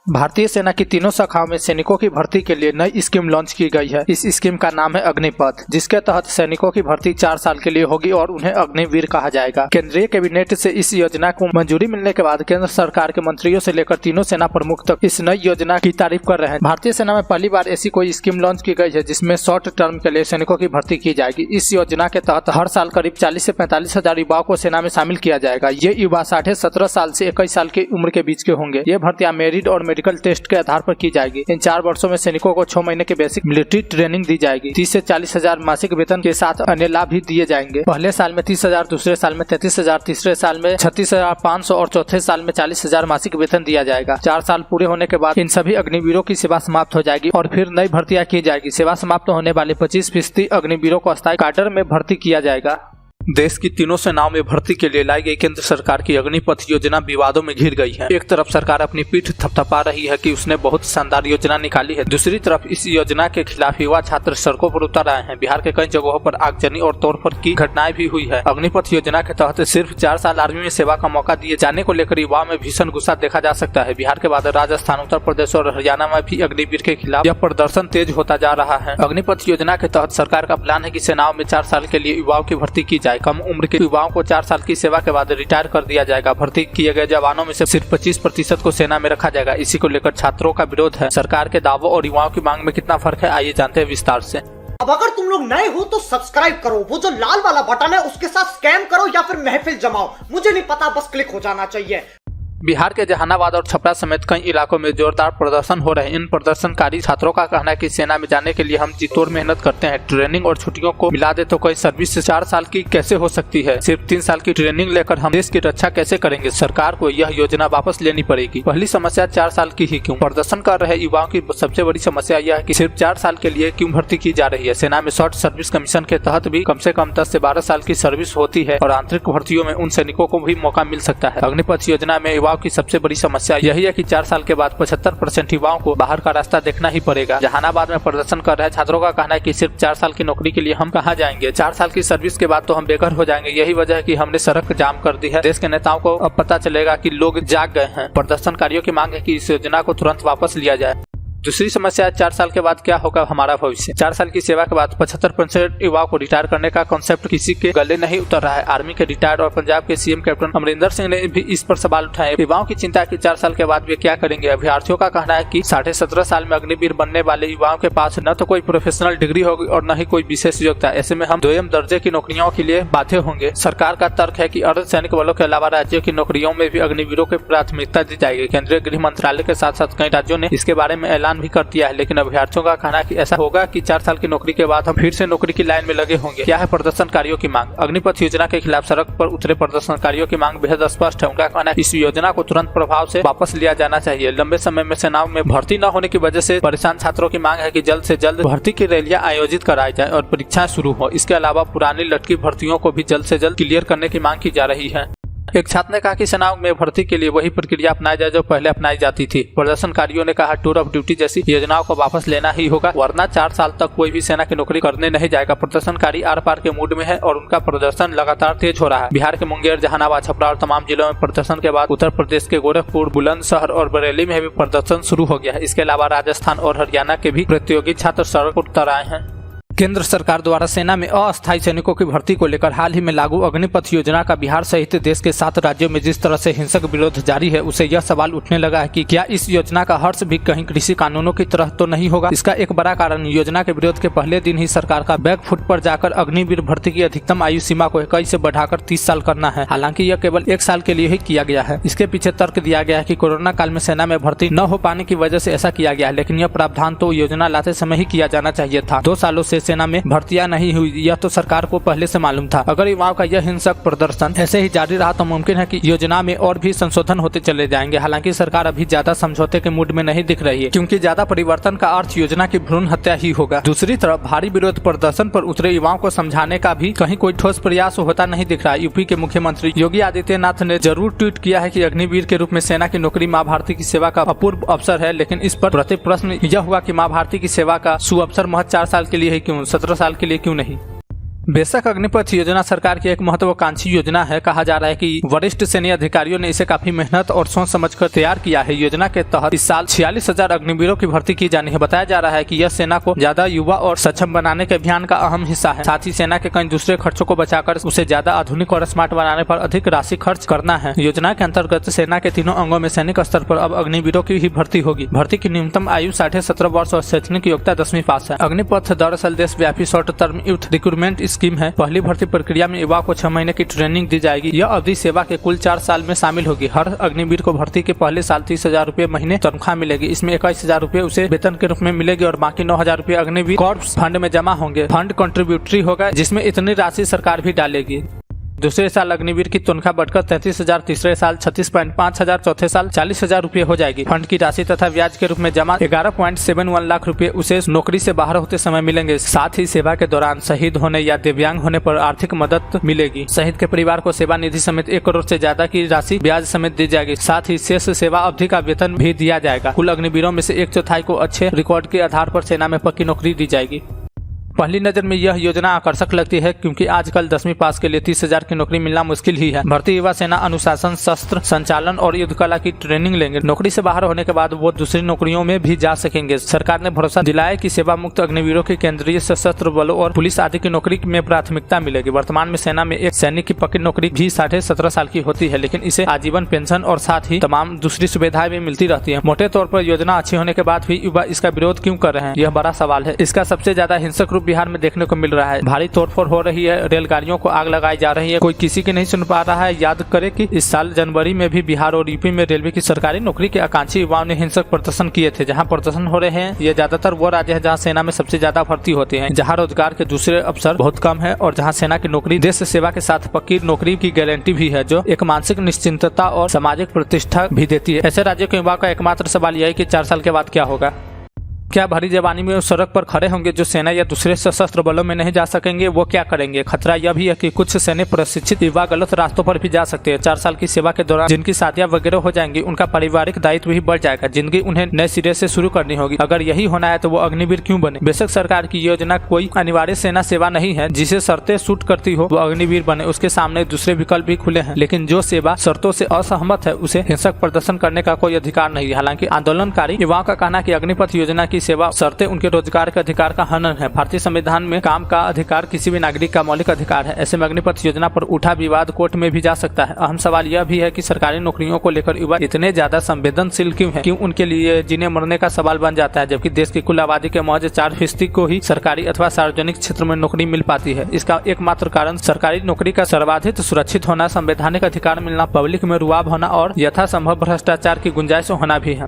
भारतीय सेना की तीनों शाखाओं में सैनिकों की भर्ती के लिए नई स्कीम लॉन्च की गई है। इस स्कीम का नाम है अग्निपथ, जिसके तहत सैनिकों की भर्ती 4 साल के लिए होगी और उन्हें अग्निवीर कहा जाएगा। केंद्रीय कैबिनेट से इस योजना को मंजूरी मिलने के बाद केंद्र सरकार के मंत्रियों से लेकर तीनों सेना प्रमुख तक इस नई योजना की तारीफ कर रहे हैं। भारतीय सेना में पहली बार ऐसी कोई स्कीम लॉन्च की गई है जिसमें शॉर्ट टर्म के लिए सैनिकों की भर्ती की जाएगी। इस योजना के तहत हर साल करीब 40 से 45 हजार युवाओं को सेना में शामिल किया जाएगा। ये युवा 17.5 साल से 21 साल की उम्र के बीच के होंगे। ये भर्तियां मेरिट और मेडिकल टेस्ट के आधार पर की जाएगी। इन 4 वर्षों में सैनिकों को 6 महीने की बेसिक मिलिट्री ट्रेनिंग दी जाएगी। 30 से 40 हजार मासिक वेतन के साथ अन्य लाभ भी दिए जाएंगे। पहले साल में 30 हजार, दूसरे साल में 33 हजार, तीसरे साल में 36,500 और चौथे साल में 40 हजार मासिक वेतन दिया जाएगा। 4 साल पूरे होने के बाद इन सभी अग्निवीरों की सेवा समाप्त हो जाएगी और फिर नई भर्तियां की जाएगी। सेवा समाप्त होने वाले 25% अग्निवीरों को अस्थायी काडर में भर्ती किया जाएगा। देश की तीनों सेनाओं में भर्ती के लिए लाई गई केंद्र सरकार की अग्निपथ योजना विवादों में घिर गई है। एक तरफ सरकार अपनी पीठ थपथपा रही है कि उसने बहुत शानदार योजना निकाली है, दूसरी तरफ इस योजना के खिलाफ युवा छात्र सड़कों पर उतर आए हैं। बिहार के कई जगहों पर आगजनी और तोड़फोड़ की घटनाएं भी हुई है। अग्निपथ योजना के तहत सिर्फ 4 साल आर्मी में सेवा का मौका दिए जाने को लेकर युवाओं में भीषण गुस्सा देखा जा सकता है। बिहार के बाद राजस्थान, उत्तर प्रदेश और हरियाणा में भी अग्निवीर के खिलाफ यह प्रदर्शन तेज होता जा रहा है। अग्निपथ योजना के तहत सरकार का प्लान है कि सेनाओं में 4 साल के लिए युवाओं की भर्ती की जाए। कम उम्र के युवाओं को 4 साल की सेवा के बाद रिटायर कर दिया जाएगा। भर्ती किए गए जवानों में से सिर्फ 25% को सेना में रखा जाएगा। इसी को लेकर छात्रों का विरोध है। सरकार के दावों और युवाओं की मांग में कितना फर्क है, आइए जानते हैं विस्तार से। अब अगर तुम लोग नए हो तो सब्सक्राइब करो, वो जो लाल वाला बटन है उसके साथ स्कैम करो या फिर महफिल जमाओ, मुझे नहीं पता, बस क्लिक हो जाना चाहिए। बिहार के जहानाबाद और छपरा समेत कई इलाकों में जोरदार प्रदर्शन हो रहे हैं। इन प्रदर्शनकारी छात्रों का कहना है कि सेना में जाने के लिए हम जी तोड़ मेहनत करते हैं। ट्रेनिंग और छुट्टियों को मिला दे तो कोई सर्विस 4 साल की कैसे हो सकती है? सिर्फ 3 साल की ट्रेनिंग लेकर हम देश की रक्षा कैसे करेंगे? सरकार को यह योजना वापस लेनी पड़ेगी। पहली समस्या 4 साल की ही क्यों? प्रदर्शन कर रहे युवाओं की सबसे बड़ी समस्या यह है कि सिर्फ 4 साल के लिए क्यों भर्ती की जा रही है। सेना में शॉर्ट सर्विस कमीशन के तहत भी कम से कम 10 से 12 साल की सर्विस होती है और आंतरिक भर्तियों में उन सैनिकों को भी मौका मिल सकता है। अग्निपथ योजना में युवाओं की सबसे बड़ी समस्या यही है कि 4 साल के बाद 75% युवाओं को बाहर का रास्ता देखना ही पड़ेगा। जहानाबाद में प्रदर्शन कर रहे छात्रों का कहना है कि सिर्फ 4 साल की नौकरी के लिए हम कहाँ जाएंगे? 4 साल की सर्विस के बाद तो हम बेघर हो जाएंगे। यही वजह है कि हमने सड़क जाम कर दी है। देश के नेताओं को अब पता चलेगा कि लोग जाग गए हैं। प्रदर्शनकारियों की मांग है कि इस योजना को तुरंत वापस लिया जाए। दूसरी समस्या है 4 साल के बाद क्या होगा हमारा भविष्य। 4 साल की सेवा के बाद 75% युवाओं को रिटायर करने का कॉन्सेप्ट किसी के गले नहीं उतर रहा है। आर्मी के रिटायर्ड और पंजाब के सीएम कैप्टन अमरिंदर सिंह ने भी इस पर सवाल उठाए। युवाओं की चिंता है कि 4 साल के बाद वे क्या करेंगे। अभ्यर्थियों का कहना है कि 17.5 साल में अग्निवीर बनने वाले युवाओं के पास न तो कोई प्रोफेशनल डिग्री होगी और न ही कोई विशेष योग्यता। ऐसे में हम 2म दर्जे की नौकरियों के लिए बाध्य होंगे। सरकार का तर्क है कि अर्धसैनिक बलों के अलावा राज्यों की नौकरियों में भी अग्निवीरों को प्राथमिकता दी जाएगी। केंद्रीय गृह मंत्रालय के साथ साथ कई राज्यों ने इसके बारे में ऐलान भी कर दिया है, लेकिन अभ्यर्थियों का कहना है कि ऐसा होगा कि 4 साल की नौकरी के बाद हम फिर से नौकरी की लाइन में लगे होंगे। क्या है प्रदर्शनकारियों की मांग? अग्निपथ योजना के खिलाफ सड़क पर उतरे प्रदर्शनकारियों की मांग बेहद स्पष्ट है। उनका कहना है इस योजना को तुरंत प्रभाव से वापस लिया जाना चाहिए। लंबे समय में सेनाओं में भर्ती न होने की वजह से परेशान छात्रों की मांग है कि जल्द से जल्द भर्ती की रैलियां आयोजित कराई जाए और परीक्षाएं शुरू हो। इसके अलावा पुरानी लटकी भर्तियों को भी जल्द से जल्द क्लियर करने की मांग की जा रही है। एक छात्र ने कहा कि सेनाओं में भर्ती के लिए वही प्रक्रिया अपनाई जाए जो पहले अपनाई जाती थी। प्रदर्शनकारियों ने कहा टूर ऑफ ड्यूटी जैसी योजनाओं को वापस लेना ही होगा, वरना 4 साल तक कोई भी सेना की नौकरी करने नहीं जाएगा। प्रदर्शनकारी आर पार के मूड में है और उनका प्रदर्शन लगातार तेज हो रहा है। बिहार के मुंगेर, जहानाबाद, छपरा और तमाम जिलों में प्रदर्शन के बाद उत्तर प्रदेश के गोरखपुर, बुलंदशहर और बरेली में भी प्रदर्शन शुरू हो गया है। इसके अलावा राजस्थान और हरियाणा के भी प्रतियोगी छात्र सड़क पर उतर आए हैं। केंद्र सरकार द्वारा सेना में अस्थायी सैनिकों की भर्ती को लेकर हाल ही में लागू अग्निपथ योजना का बिहार सहित देश के 7 राज्यों में जिस तरह से हिंसक विरोध जारी है, उसे यह सवाल उठने लगा है कि क्या इस योजना का हर्ष भी कहीं कृषि कानूनों की तरह तो नहीं होगा। इसका एक बड़ा कारण योजना के विरोध के पहले दिन ही सरकार का बैक फुट पर जाकर अग्निवीर भर्ती की अधिकतम आयु सीमा को 21 से बढ़ाकर 30 साल करना है। हालांकि यह केवल 1 साल के लिए ही किया गया है। इसके पीछे तर्क दिया गया है कि कोरोना काल में सेना में भर्ती न हो पाने की वजह से ऐसा किया गया है, लेकिन यह प्रावधान तो योजना लाते समय ही किया जाना चाहिए था। 2 सालों से सेना में भर्तियां नहीं हुई, यह तो सरकार को पहले से मालूम था। अगर युवाओं का यह हिंसक प्रदर्शन ऐसे ही जारी रहा तो मुमकिन है कि योजना में और भी संशोधन होते चले जाएंगे। हालांकि सरकार अभी ज्यादा समझौते के मूड में नहीं दिख रही है, क्योंकि ज्यादा परिवर्तन का अर्थ योजना की भ्रूण हत्या ही होगा। दूसरी तरफ भारी विरोध प्रदर्शन पर उतरे युवाओं को समझाने का भी कहीं कोई ठोस प्रयास होता नहीं दिख रहा। यूपी के मुख्यमंत्री योगी आदित्यनाथ ने जरूर ट्वीट किया है कि अग्निवीर के रूप में सेना की नौकरी माँ भारती की सेवा का अपूर्व अवसर है, लेकिन इस पर प्रति प्रश्न यह हुआ कि माँ भारती की सेवा का सुअवसर महज 4 साल के लिए ही क्यों, 17 साल के लिए क्यों नहीं। बेशक अग्निपथ योजना सरकार की एक महत्वाकांक्षी योजना है। कहा जा रहा है कि वरिष्ठ सैन्य अधिकारियों ने इसे काफी मेहनत और सोच समझकर तैयार किया है। योजना के तहत इस साल 46,000 अग्निवीरों की भर्ती की जानी है। बताया जा रहा है कि यह सेना को ज्यादा युवा और सक्षम बनाने के अभियान का अहम हिस्सा है। साथ ही सेना के कई दूसरे खर्चों को बचाकर उसे ज्यादा आधुनिक और स्मार्ट बनाने पर अधिक राशि खर्च करना है। योजना के अंतर्गत सेना के तीनों अंगों में सैनिक स्तर पर अब अग्निवीरों की ही भर्ती होगी। भर्ती की न्यूनतम आयु 17.5 वर्ष और शैक्षणिक योग्यता 10वीं पास है। अग्निपथ दरअसल देशव्यापी short term youth recruitment scheme है। पहली भर्ती प्रक्रिया में युवा को 6 महीने की ट्रेनिंग दी जाएगी। यह अवधि सेवा के कुल 4 साल में शामिल होगी। हर अग्निवीर को भर्ती के पहले साल 30,000 रुपए महीने तनख्वाह मिलेगी। इसमें 21,000 रुपए उसे वेतन के रूप में मिलेगी और बाकी 9,000 रुपए अग्निवीर कॉर्प्स फंड में जमा होंगे। फंड कंट्रीब्यूटरी होगा जिसमें इतनी राशि सरकार भी डालेगी। दूसरे साल अग्निवीर की तनख्वाह बढ़कर 33,000, तीसरे साल 36.5 हजार, चौथे साल 40,000 रुपए हो जाएगी। फंड की राशि तथा ब्याज के रूप में जमा 11.71 लाख रुपए उसे नौकरी से बाहर होते समय मिलेंगे। साथ ही सेवा के दौरान शहीद होने या दिव्यांग होने पर आर्थिक मदद मिलेगी। शहीद के परिवार को सेवा निधि समेत 1 करोड़ से ज्यादा की राशि ब्याज समेत दी जाएगी। साथ ही शेष सेवा अवधि का वेतन भी दिया जाएगा। कुल अग्निवीरों में से 1/4 को अच्छे रिकॉर्ड के आधार पर सेना में पक्की नौकरी दी जाएगी। पहली नजर में यह योजना आकर्षक लगती है क्योंकि आजकल 10वीं पास के लिए 30,000 की नौकरी मिलना मुश्किल ही है। भर्ती युवा सेना अनुशासन, शस्त्र संचालन और युद्ध कला की ट्रेनिंग लेंगे। नौकरी से बाहर होने के बाद वो दूसरी नौकरियों में भी जा सकेंगे। सरकार ने भरोसा दिलाया कि सेवा मुक्त अग्निवीरों की केंद्रीय सशस्त्र बलों और पुलिस आदि की नौकरी में प्राथमिकता मिलेगी। वर्तमान में सेना में एक सैनिक की पक्की नौकरी भी 17.5 साल की होती है, लेकिन इसे आजीवन पेंशन और साथ ही तमाम दूसरी सुविधाएं भी मिलती रहती है। मोटे तौर पर योजना अच्छी होने के बाद भी युवा इसका विरोध क्यों कर रहे हैं, यह बड़ा सवाल है। इसका सबसे ज्यादा हिंसक रूप बिहार में देखने को मिल रहा है। भारी तोड़फोड़ हो रही है, रेलगाड़ियों को आग लगाई जा रही है, कोई किसी की नहीं सुन पा रहा है। याद करें कि इस साल जनवरी में भी बिहार और यूपी में रेलवे की सरकारी नौकरी के आकांक्षी युवाओं ने हिंसक प्रदर्शन किए थे। जहां प्रदर्शन हो रहे हैं ये ज्यादातर वो राज्य है जहां सेना में सबसे ज्यादा भर्ती होती है, जहां रोजगार के दूसरे अवसर बहुत कम है और जहां सेना की नौकरी देश सेवा के साथ पक्की नौकरी की गारंटी भी है, जो एक मानसिक निश्चिंतता और सामाजिक प्रतिष्ठा भी देती है। ऐसे राज्यों के युवा का एकमात्र सवाल यह है कि 4 साल के बाद क्या होगा। क्या भरी जवानी में उस सड़क पर खड़े होंगे जो सेना या दूसरे सशस्त्र बलों में नहीं जा सकेंगे? वो क्या करेंगे? खतरा यह भी है कि कुछ सैन्य प्रशिक्षित युवा गलत रास्तों पर भी जा सकते हैं। 4 साल की सेवा के दौरान जिनकी शादियां वगैरह हो जाएंगी, उनका पारिवारिक दायित्व भी बढ़ जाएगा। जिंदगी उन्हें नए सिरे से शुरू करनी होगी। अगर यही होना है तो वो अग्निवीर क्यों बने? बेशक सरकार की योजना कोई अनिवार्य सेना सेवा नहीं है, जिसे शर्तें सूट करती हो वो अग्निवीर बने। उसके सामने दूसरे विकल्प भी खुले हैं, लेकिन जो सेवा शर्तों से असहमत है उसे हिंसक प्रदर्शन करने का कोई अधिकार नहीं है। हालांकि आंदोलनकारी युवाओं का कहना है कि अग्निपथ योजना की सेवा शर्तें उनके रोजगार के अधिकार का हनन है। भारतीय संविधान में काम का अधिकार किसी भी नागरिक का मौलिक अधिकार है। ऐसे में अग्निपथ योजना पर उठा विवाद कोर्ट में भी जा सकता है। अहम सवाल यह भी है कि सरकारी नौकरियों को लेकर युवा इतने ज्यादा संवेदनशील क्यों है? क्यों उनके लिए जीने मरने का सवाल बन जाता है, जबकि देश की कुल आबादी के महज 4% को ही सरकारी अथवा सार्वजनिक क्षेत्र में नौकरी मिल पाती है। इसका एकमात्र कारण सरकारी नौकरी का सर्वाधिक सुरक्षित होना, संवैधानिक अधिकार मिलना, पब्लिक में रुआब होना और यथासंभव भ्रष्टाचार की गुंजाइश होना भी है।